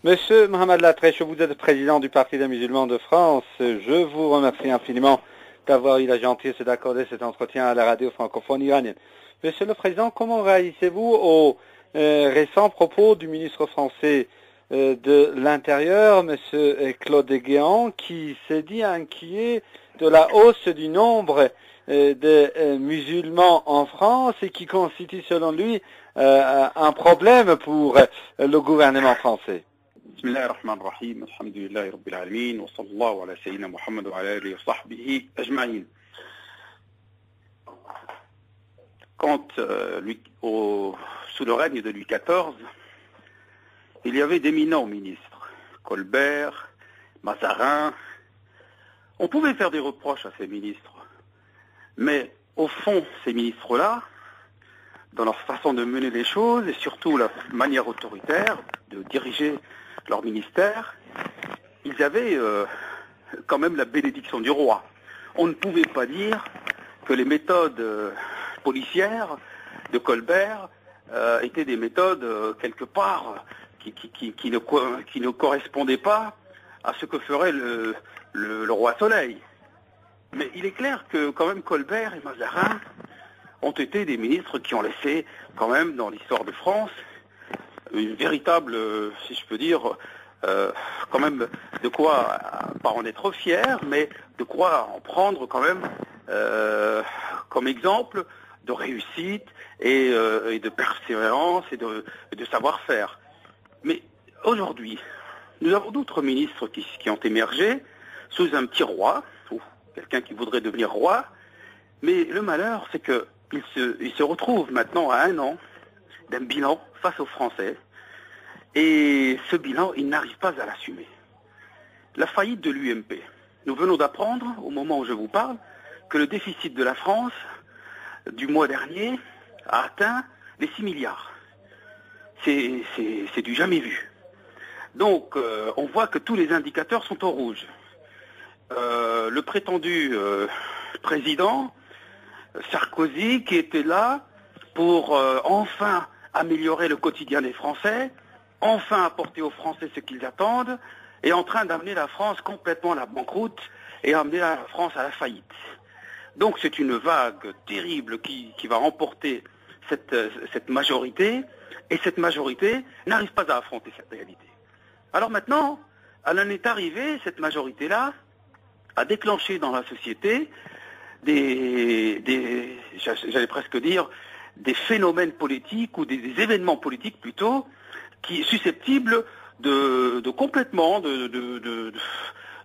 Monsieur Mohamed Latrèche, vous êtes président du Parti des musulmans de France. Je vous remercie infiniment d'avoir eu la gentillesse d'accorder cet entretien à la radio francophone iranienne. Monsieur le Président, comment réagissez-vous aux récents propos du ministre français de l'Intérieur, Monsieur Claude Guéant, qui s'est dit inquiet de la hausse du nombre de musulmans en France et qui constitue selon lui un problème pour le gouvernement français? بسم الله الرحمن الرحيم الحمد لله رب العالمين وصلى الله على سيدنا محمد وعلى آله وصحبه أجمعين. Quand sous le règne de Louis XIV, il y avait d'éminents ministres, Colbert, Mazarin. On pouvait faire des reproches à ces ministres, mais au fond, ces ministres-là, dans leur façon de mener les choses et surtout la manière autoritaire de diriger leur ministère, ils avaient quand même la bénédiction du roi. On ne pouvait pas dire que les méthodes policières de Colbert étaient des méthodes quelque part qui ne correspondaient pas à ce que ferait le roi Soleil. Mais il est clair que quand même Colbert et Mazarin ont été des ministres qui ont laissé quand même dans l'histoire de France une véritable, si je peux dire, quand même de quoi, pas en être fier, mais de quoi en prendre quand même comme exemple de réussite et de persévérance et de savoir-faire. Mais aujourd'hui, nous avons d'autres ministres qui ont émergé sous un petit roi, ou quelqu'un qui voudrait devenir roi, mais le malheur, c'est qu'ils se retrouvent maintenant à 1 an d'un bilan face aux Français, et ce bilan, ils n'arrivent pas à l'assumer. La faillite de l'UMP. Nous venons d'apprendre, au moment où je vous parle, que le déficit de la France, du mois dernier, a atteint les 6 milliards. C'est du jamais vu. Donc, on voit que tous les indicateurs sont au rouge. Le prétendu président, Sarkozy, qui était là pour enfin améliorer le quotidien des Français, enfin apporter aux Français ce qu'ils attendent, est en train d'amener la France complètement à la banqueroute et amener la France à la faillite. Donc c'est une vague terrible qui va remporter cette majorité, et cette majorité n'arrive pas à affronter cette réalité. Alors maintenant, elle en est arrivée, cette majorité-là, à déclencher dans la société j'allais presque dire, des phénomènes politiques ou des événements politiques plutôt, qui est susceptible de complètement de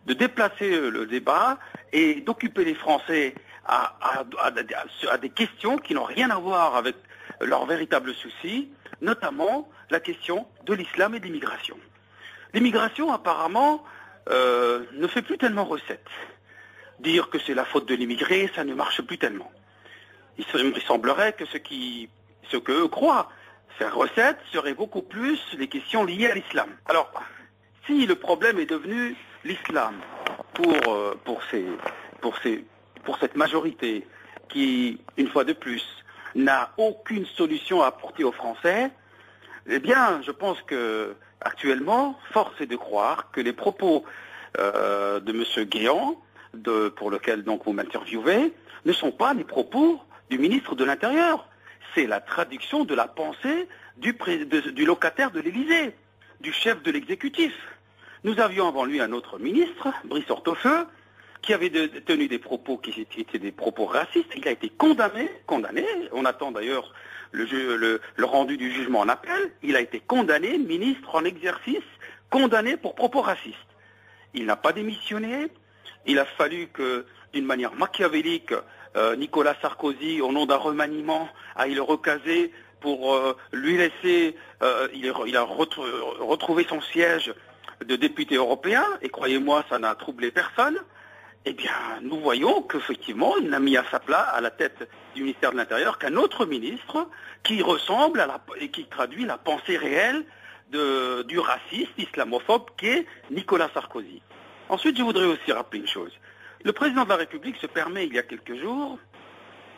déplacer le débat et d'occuper les Français à des questions qui n'ont rien à voir avec leurs véritables soucis, notamment la question de l'islam et de l'immigration. L'immigration, apparemment, ne fait plus tellement recette. Dire que c'est la faute de l'immigré, ça ne marche plus tellement. Il semblerait que ce qu'eux croient faire recette serait beaucoup plus les questions liées à l'islam. Alors, si le problème est devenu l'islam pour cette majorité qui, une fois de plus, n'a aucune solution à apporter aux Français, eh bien, je pense que actuellement, force est de croire que les propos de M. Guéant, pour lequel donc vous m'interviewez, ne sont pas les propos du ministre de l'Intérieur. C'est la traduction de la pensée du locataire de l'Élysée, du chef de l'exécutif. Nous avions avant lui un autre ministre, Brice Hortefeux, qui avait tenu des propos qui étaient des propos racistes. Il a été condamné. On attend d'ailleurs le rendu du jugement en appel. Il a été condamné, ministre en exercice, condamné pour propos racistes. Il n'a pas démissionné. Il a fallu que, d'une manière machiavélique, Nicolas Sarkozy, au nom d'un remaniement, aille le recaser pour lui laisser... il a retrouvé son siège de député européen, et croyez-moi, ça n'a troublé personne. Eh bien, nous voyons qu'effectivement, il n'a mis à la tête du ministère de l'Intérieur qu'un autre ministre qui ressemble et qui traduit la pensée réelle du raciste islamophobe qu'est Nicolas Sarkozy. Ensuite, je voudrais aussi rappeler une chose. Le président de la République se permet, il y a quelques jours,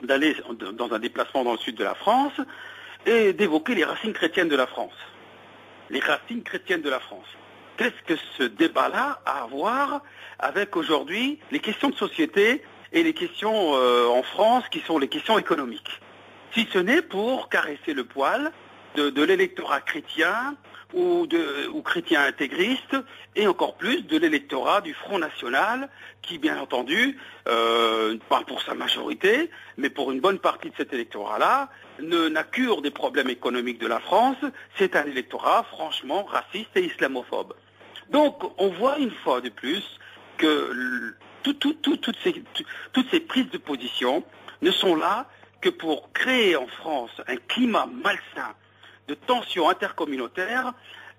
d'aller dans un déplacement dans le sud de la France et d'évoquer les racines chrétiennes de la France. Les racines chrétiennes de la France. qu'est-ce que ce débat-là a à voir avec aujourd'hui les questions de société et les questions en France qui sont les questions économiques? Si ce n'est pour caresser le poil de l'électorat chrétien ou chrétien intégriste, et encore plus de l'électorat du Front National, qui bien entendu, pas pour sa majorité, mais pour une bonne partie de cet électorat-là, n'a cure des problèmes économiques de la France. C'est un électorat franchement raciste et islamophobe. Donc on voit une fois de plus que toutes ces prises de position ne sont là que pour créer en France un climat malsain de tensions intercommunautaires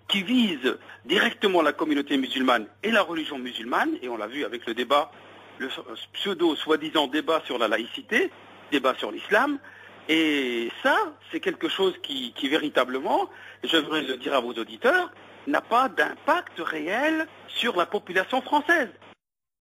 qui visent directement la communauté musulmane et la religion musulmane, et on l'a vu avec le débat, le pseudo soi-disant débat sur la laïcité, débat sur l'islam, et ça, c'est quelque chose qui véritablement, je voudrais le dire à vos auditeurs, n'a pas d'impact réel sur la population française.